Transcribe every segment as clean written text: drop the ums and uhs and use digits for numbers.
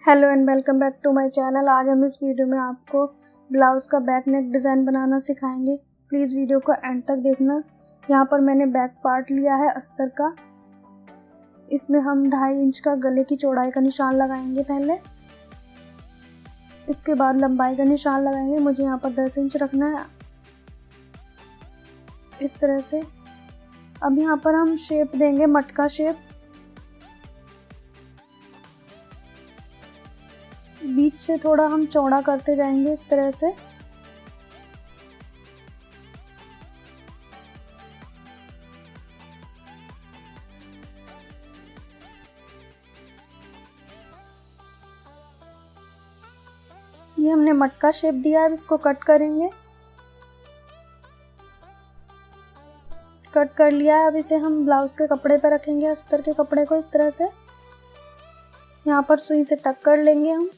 Hello and welcome back to my channel. आज हम इस वीडियो में आपको ब्लाउज़ का बैक नेक डिज़ाइन बनाना सिखाएंगे। प्लीज़ वीडियो को एंड तक देखना। यहाँ पर मैंने बैक पार्ट लिया है अस्तर का। इसमें हम 2.5 इंच का गले की चौड़ाई का निशान लगाएंगे पहले। इसके बाद लंबाई का निशान लगाएंगे। मुझे यहाँ पर 10 इंच रखना है, इस तरह से। अब यहाँ पर हम शेप देंगे मटका शेप। बीच से थोड़ा हम चौड़ा करते जाएंगे इस तरह से। ये हमने मटका शेप दिया है। अब इसको कट करेंगे। कट कर लिया है। अब इसे हम ब्लाउज के कपड़े पर रखेंगे, अस्तर के कपड़े को, इस तरह से। यहाँ पर सुई से टक कर लेंगे हम,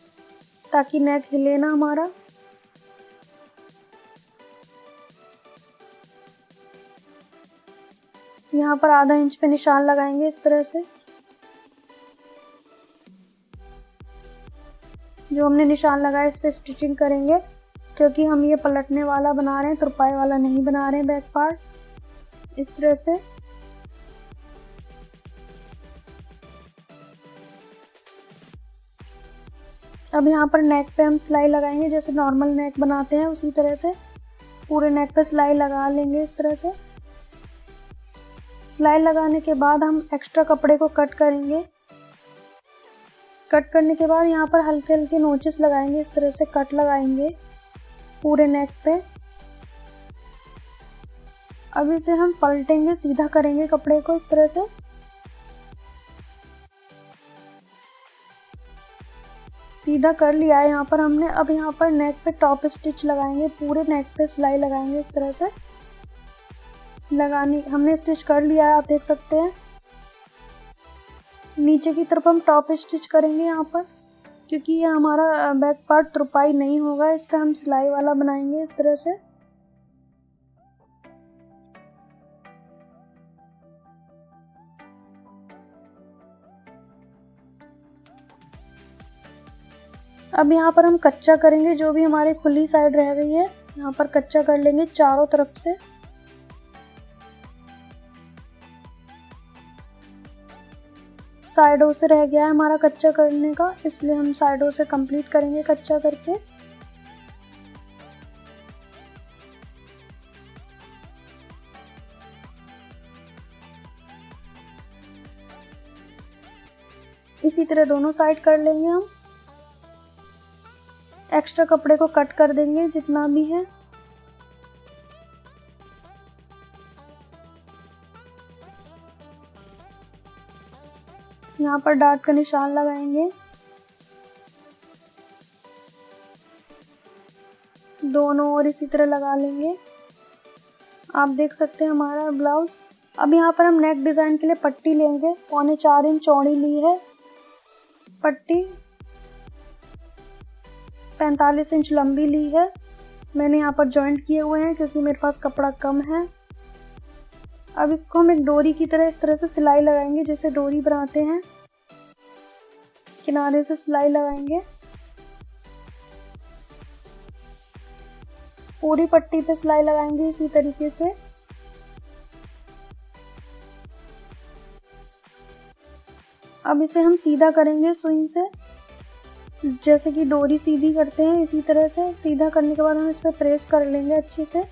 ताकि नेक हिले ना हमारा। यहाँ पर आधा इंच पे निशान लगाएंगे इस तरह से। जो हमने निशान लगाया इस पे स्टिचिंग करेंगे, क्योंकि हम ये पलटने वाला बना रहे हैं, तुरपाई वाला नहीं बना रहे हैं बैक पार्ट, इस तरह से। अब यहाँ पर नेक पे हम सिलाई लगाएंगे, जैसे नॉर्मल नेक बनाते हैं उसी तरह से पूरे नेक पे सिलाई लगा लेंगे इस तरह से। सिलाई लगाने के बाद हम एक्स्ट्रा कपड़े को कट करेंगे। कट करने के बाद यहाँ पर हल्के हल्के नोचेस लगाएंगे, इस तरह से कट लगाएंगे पूरे नेक पे। अब इसे हम पलटेंगे, सीधा करेंगे कपड़े को इस तरह से। सीधा कर लिया है यहाँ पर हमने। अब यहाँ पर नेक पे टॉप स्टिच लगाएंगे, पूरे नेक पे सिलाई लगाएंगे इस तरह से। हमने स्टिच कर लिया है, आप देख सकते हैं। नीचे की तरफ हम टॉप स्टिच करेंगे यहाँ पर, क्योंकि ये हमारा बैक पार्ट तुरपाई नहीं होगा, इस पे हम सिलाई वाला बनाएंगे इस तरह से। अब यहाँ पर हम कच्चा करेंगे, जो भी हमारी खुली साइड रह गई है यहाँ पर कच्चा कर लेंगे चारों तरफ से। साइडों से रह गया है हमारा कच्चा करने का, इसलिए हम साइडों से कंप्लीट करेंगे कच्चा करके। इसी तरह दोनों साइड कर लेंगे हम। एक्स्ट्रा कपड़े को कट कर देंगे जितना भी है। यहाँ पर डार्ट का निशान लगाएंगे। दोनों ओर इसी तरह लगा लेंगे। आप देख सकते हैं हमारा ब्लाउज। अब यहाँ पर हम नेक डिजाइन के लिए पट्टी लेंगे। 4.25 इंच चौड़ी ली है पट्टी, 45 इंच लंबी ली है। मैंने यहाँ पर जॉइंट किए हुए हैं, क्योंकि मेरे पास कपड़ा कम है। अब इसको हम एक डोरी की तरह इस तरह से सिलाई लगाएंगे, जैसे डोरी बनाते हैं। किनारे से सिलाई लगाएंगे पूरी पट्टी पे सिलाई लगाएंगे इसी तरीके से। अब इसे हम सीधा करेंगे सुई से, जैसे कि डोरी सीधी करते हैं इसी तरह से। सीधा करने के बाद हम इस पे प्रेस कर लेंगे अच्छे से।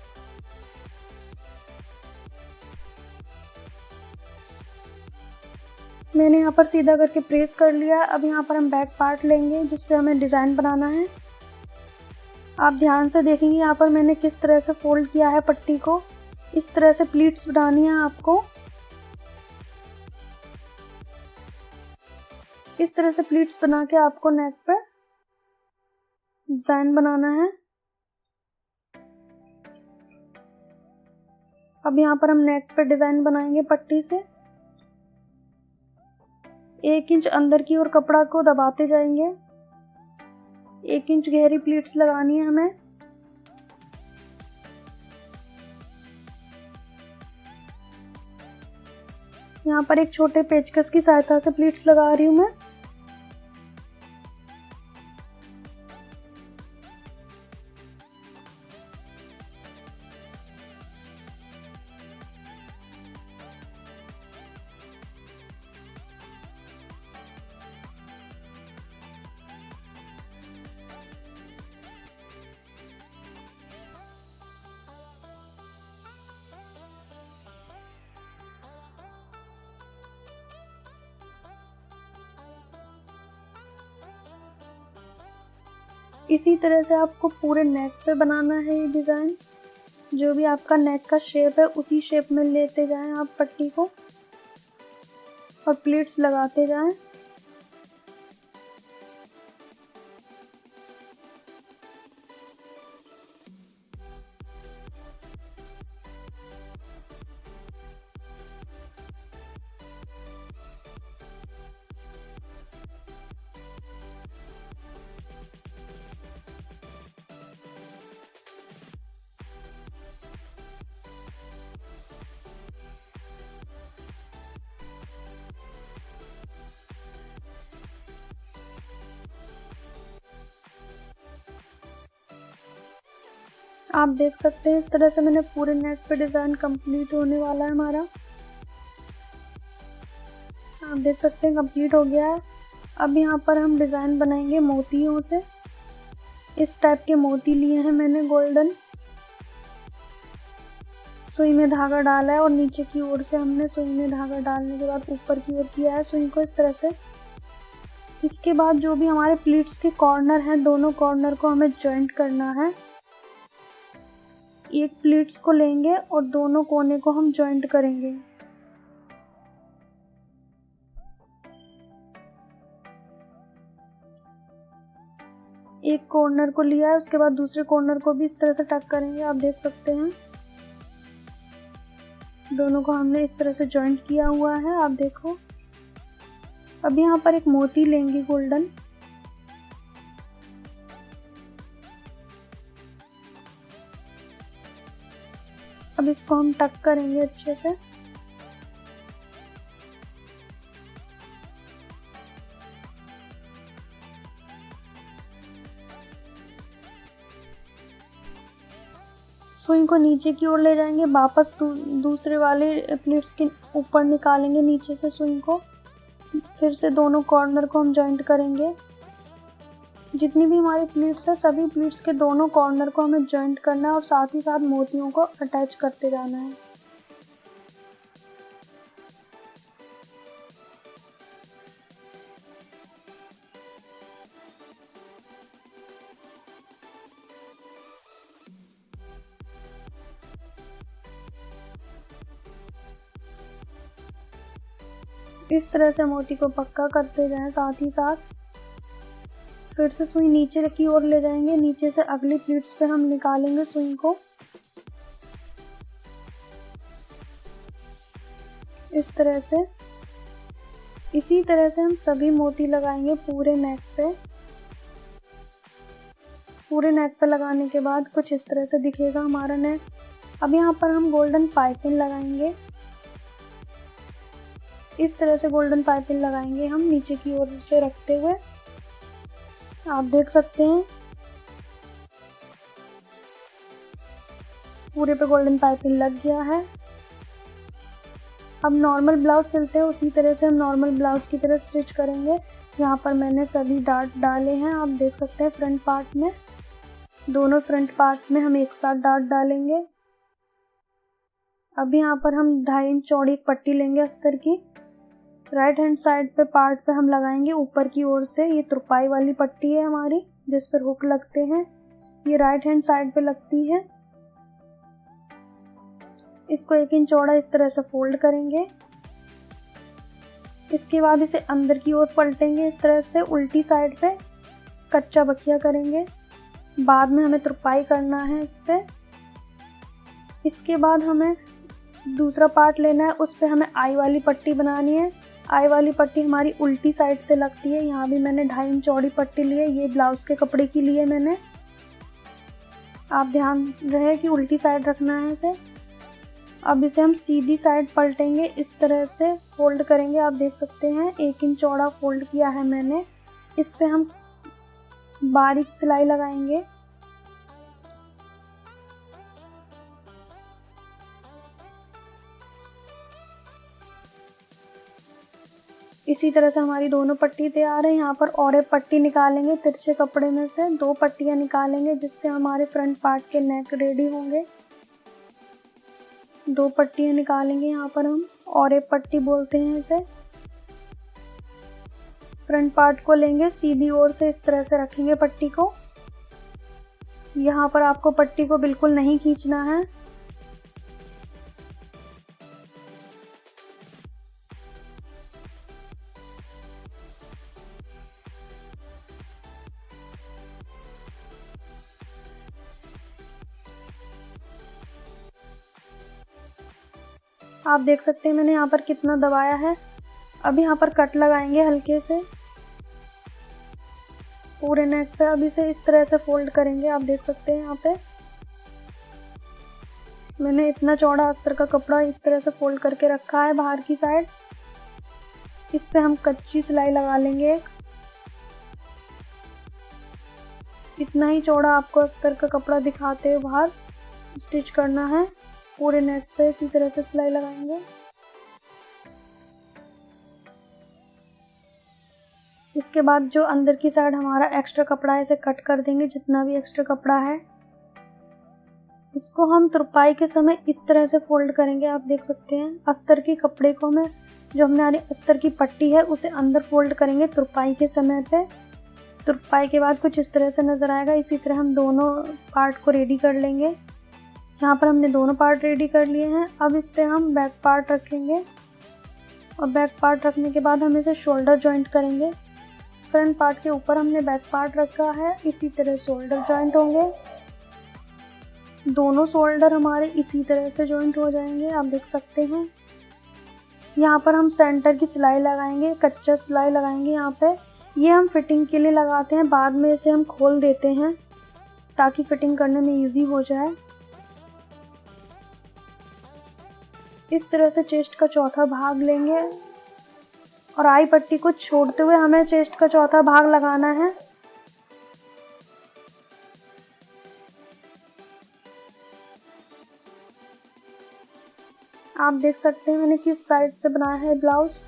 मैंने यहाँ पर सीधा करके प्रेस कर लिया। अब यहाँ पर हम बैक पार्ट लेंगे, जिस पे हमें डिज़ाइन बनाना है। आप ध्यान से देखेंगे यहाँ पर मैंने किस तरह से फोल्ड किया है पट्टी को। इस तरह से प्लीट्स बनानी है आपको। इस तरह से प्लीट्स बना के आपको नेक पे डिज़ाइन बनाना है। अब यहाँ पर हम नेक पे डिज़ाइन बनाएंगे पट्टी से। 1 इंच अंदर की ओर कपड़ा को दबाते जाएंगे। 1 इंच गहरी प्लीट्स लगानी है हमें। यहाँ पर एक छोटे पेचकस की सहायता से प्लीट्स लगा रही हूँ मैं। इसी तरह से आपको पूरे नेक पे बनाना है ये डिज़ाइन। जो भी आपका नेक का शेप है उसी शेप में लेते जाएं आप पट्टी को और प्लीट्स लगाते जाएं। आप देख सकते हैं इस तरह से मैंने पूरे नेक पे डिज़ाइन कंप्लीट होने वाला है हमारा। आप देख सकते हैं कंप्लीट हो गया है। अब यहाँ पर हम डिज़ाइन बनाएंगे मोतियों से। इस टाइप के मोती लिए हैं मैंने गोल्डन। सुई में धागा डाला है और नीचे की ओर से हमने सुई में धागा डालने के बाद ऊपर की ओर किया है सुई को इस तरह से। इसके बाद जो भी हमारे प्लीट्स के कॉर्नर हैं दोनों कॉर्नर को हमें जॉइंट करना है। एक प्लीट्स को लेंगे और दोनों कोने को हम जॉइंट करेंगे। एक कॉर्नर को लिया है, उसके बाद दूसरे कॉर्नर को भी इस तरह से टक करेंगे। आप देख सकते हैं दोनों को हमने इस तरह से जॉइंट किया हुआ है। आप देखो अब यहाँ पर एक मोती लेंगे गोल्डन। अब इसको हम टक करेंगे अच्छे से। सुई को नीचे की ओर ले जाएंगे, वापस दूसरे वाले प्लीट्स के ऊपर निकालेंगे नीचे से सुई को। फिर से दोनों कॉर्नर को हम जॉइंट करेंगे। जितनी भी हमारी प्लीट्स है सभी प्लीट्स के दोनों कॉर्नर को हमें जॉइंट करना है और साथ ही साथ मोतियों को अटैच करते जाना है। इस तरह से मोती को पक्का करते जाएं। साथ ही साथ फिर से सुई नीचे की ओर ले जाएंगे। नीचे से अगली प्लीट्स पे हम निकालेंगे सुई को इस तरह से। इसी तरह से हम सभी मोती लगाएंगे पूरे नेक पे। पूरे नेक पे लगाने के बाद कुछ इस तरह से दिखेगा हमारा नेक। अब यहाँ पर हम गोल्डन पाइपिंग लगाएंगे। इस तरह से गोल्डन पाइपिंग लगाएंगे हम नीचे की ओर से रखते हुए। आप देख सकते हैं पूरे पे गोल्डन पाइपिंग लग गया है। अब नॉर्मल ब्लाउज सिलते हैं उसी तरह से हम नॉर्मल ब्लाउज की तरह स्टिच करेंगे। यहाँ पर मैंने सभी डार्ट डाले हैं। आप देख सकते हैं फ्रंट पार्ट में, दोनों फ्रंट पार्ट में हम एक साथ डार्ट डालेंगे। अब यहाँ पर हम 2.5 इंच चौड़ी एक पट्टी लेंगे अस्तर की। राइट हैंड साइड पे पार्ट पे हम लगाएंगे ऊपर की ओर से। ये तुरपाई वाली पट्टी है हमारी जिस पर हुक लगते हैं। ये राइट हैंड साइड पे लगती है। इसको 1 इंच चौड़ा इस तरह से फोल्ड करेंगे। इसके बाद इसे अंदर की ओर पलटेंगे इस तरह से उल्टी साइड पे, कच्चा बखिया करेंगे। बाद में हमें तुरपाई करना है इस पे। इसके बाद हमें दूसरा पार्ट लेना है, उस पे हमें आई वाली पट्टी बनानी है। आई वाली पट्टी हमारी उल्टी साइड से लगती है। यहाँ भी मैंने 2.5 इंच चौड़ी पट्टी ली है। ये ब्लाउज के कपड़े की लिए मैंने। आप ध्यान रहे कि उल्टी साइड रखना है इसे। अब इसे हम सीधी साइड पलटेंगे, इस तरह से फोल्ड करेंगे। आप देख सकते हैं 1 इंच चौड़ा फोल्ड किया है मैंने। इस पे हम बारीक सिलाई लगाएंगे। इसी तरह से हमारी दोनों पट्टी तैयार है। यहाँ पर और एक पट्टी निकालेंगे तिरछे कपड़े में से, 2 पट्टियाँ निकालेंगे जिससे हमारे फ्रंट पार्ट के नेक रेडी होंगे। 2 पट्टियाँ निकालेंगे यहाँ पर हम, और एक पट्टी बोलते हैं इसे। फ्रंट पार्ट को लेंगे सीधी ओर से इस तरह से रखेंगे पट्टी को। यहाँ पर आपको पट्टी को बिल्कुल नहीं खींचना है। आप देख सकते हैं मैंने यहाँ पर कितना दबाया है। अब यहाँ पर कट लगाएंगे हल्के से पूरे नेक पे। अब इसे इस तरह से फोल्ड करेंगे। आप देख सकते हैं यहाँ पे मैंने इतना चौड़ा अस्तर का कपड़ा इस तरह से फोल्ड करके रखा है बाहर की साइड। इस पे हम कच्ची सिलाई लगा लेंगे एक। इतना ही चौड़ा आपको अस्तर का कपड़ा दिखाते हुए बाहर स्टिच करना है। पूरे नेक पे इसी तरह से सिलाई लगाएंगे। इसके बाद जो अंदर की साइड हमारा एक्स्ट्रा कपड़ा है इसे कट कर देंगे, जितना भी एक्स्ट्रा कपड़ा है। इसको हम तुरपाई के समय इस तरह से फोल्ड करेंगे। आप देख सकते हैं अस्तर के कपड़े को मैं जो हमारी अस्तर की पट्टी है उसे अंदर फोल्ड करेंगे तुरपाई के समय पे। तुरपाई के बाद कुछ इस तरह से नज़र आएगा। इसी तरह हम दोनों पार्ट को रेडी कर लेंगे। यहाँ पर हमने दोनों पार्ट रेडी कर लिए हैं। अब इस पे हम बैक पार्ट रखेंगे और बैक पार्ट रखने के बाद हम इसे शोल्डर जॉइंट करेंगे। फ्रंट पार्ट के ऊपर हमने बैक पार्ट रखा है, इसी तरह शोल्डर जॉइंट होंगे। दोनों शोल्डर हमारे इसी तरह से जॉइंट हो जाएंगे। आप देख सकते हैं यहाँ पर हम सेंटर की सिलाई लगाएंगे, कच्चा सिलाई लगाएंगे। यहाँ पे ये हम फिटिंग के लिए लगाते हैं, बाद में इसे हम खोल देते हैं ताकि फिटिंग करने में इजी हो जाए। इस तरह से चेस्ट का चौथा भाग लेंगे और आई पट्टी को छोड़ते हुए हमें चेस्ट का चौथा भाग लगाना है। आप देख सकते हैं मैंने किस साइड से बनाया है ब्लाउज।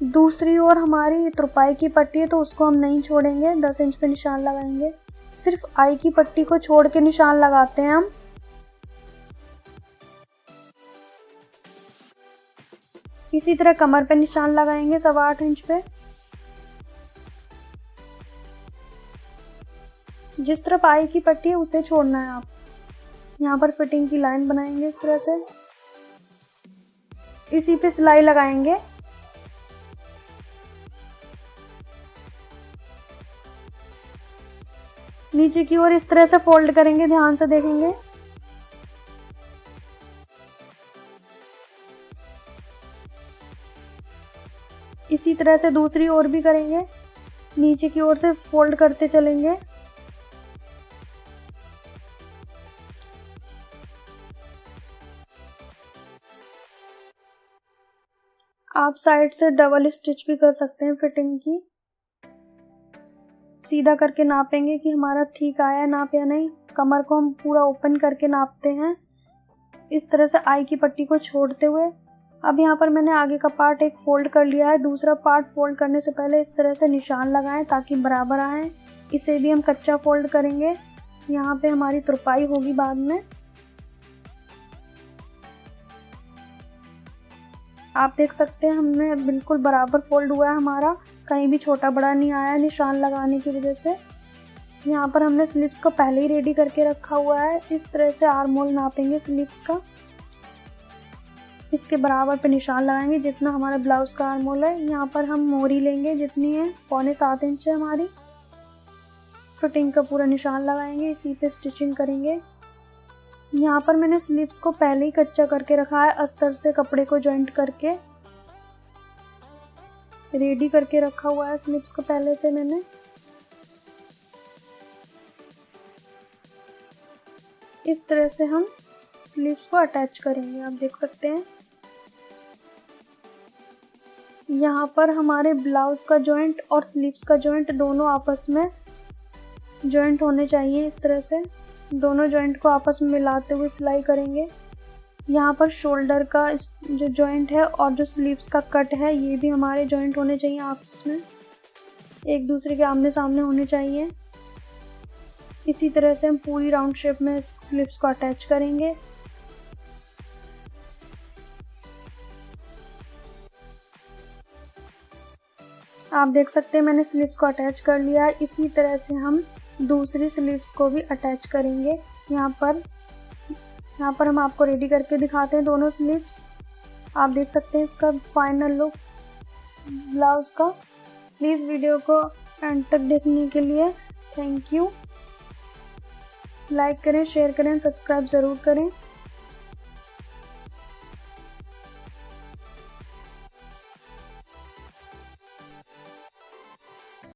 दूसरी ओर हमारी तुरपाई की पट्टी है तो उसको हम नहीं छोड़ेंगे, 10 इंच पे निशान लगाएंगे। सिर्फ आई की पट्टी को छोड़ के निशान लगाते हैं हम। इसी तरह कमर पे निशान लगाएंगे 8.25 इंच पे। जिस तरफ आई की पट्टी है उसे छोड़ना है आप। यहाँ पर फिटिंग की लाइन बनाएंगे इस तरह से, इसी पे सिलाई लगाएंगे। नीचे की ओर इस तरह से फोल्ड करेंगे, ध्यान से देखेंगे। इसी तरह से दूसरी ओर भी करेंगे, नीचे की ओर से फोल्ड करते चलेंगे। आप साइड से डबल स्टिच भी कर सकते हैं फिटिंग की। सीधा करके नापेंगे कि हमारा ठीक आया है नाप या नहीं। कमर को हम पूरा ओपन करके नापते हैं इस तरह से आई की पट्टी को छोड़ते हुए। अब यहाँ पर मैंने आगे का पार्ट एक फोल्ड कर लिया है। दूसरा पार्ट फोल्ड करने से पहले इस तरह से निशान लगाएं ताकि बराबर आए। इसे भी हम कच्चा फोल्ड करेंगे, यहाँ पे हमारी तुरपाई होगी बाद में। आप देख सकते हैं हमने बिल्कुल बराबर फोल्ड हुआ है हमारा, कहीं भी छोटा बड़ा नहीं आया निशान लगाने की वजह से। यहाँ पर हमने स्लीव्स को पहले ही रेडी करके रखा हुआ है। इस तरह से आर्म होल नापेंगे स्लीव्स का, इसके बराबर पे निशान लगाएंगे जितना हमारा ब्लाउज का आर्म होल है। यहाँ पर हम मोरी लेंगे जितनी है, 6.25 इंच है हमारी। फिटिंग का पूरा निशान लगाएंगे, इसी पे स्टिचिंग करेंगे। यहाँ पर मैंने स्लीव्स को पहले ही कच्चा करके रखा है, अस्तर से कपड़े को जॉइंट करके रेडी करके रखा हुआ है स्लीव्स को पहले से मैंने। इस तरह से हम स्लीव्स को अटैच करेंगे। आप देख सकते हैं यहाँ पर हमारे ब्लाउज का जॉइंट और स्लीव्स का जॉइंट दोनों आपस में जॉइंट होने चाहिए। इस तरह से दोनों जॉइंट को आपस में मिलाते हुए सिलाई करेंगे। यहाँ पर शोल्डर का जो जॉइंट है और जो स्लीव्स का कट है ये भी हमारे जॉइंट होने चाहिए, आपस में एक दूसरे के आमने सामने होने चाहिए। इसी तरह से हम पूरी राउंड शेप में स्लीव्स को अटैच करेंगे। आप देख सकते हैं मैंने स्लीव्स को अटैच कर लिया है। इसी तरह से हम दूसरी स्लीव्स को भी अटैच करेंगे। यहाँ पर हम आपको रेडी करके दिखाते हैं दोनों स्लीव्स। आप देख सकते हैं इसका फाइनल लुक ब्लाउज का। प्लीज़ वीडियो को एंड तक देखने के लिए थैंक यू। लाइक करें, शेयर करें, सब्सक्राइब ज़रूर करें।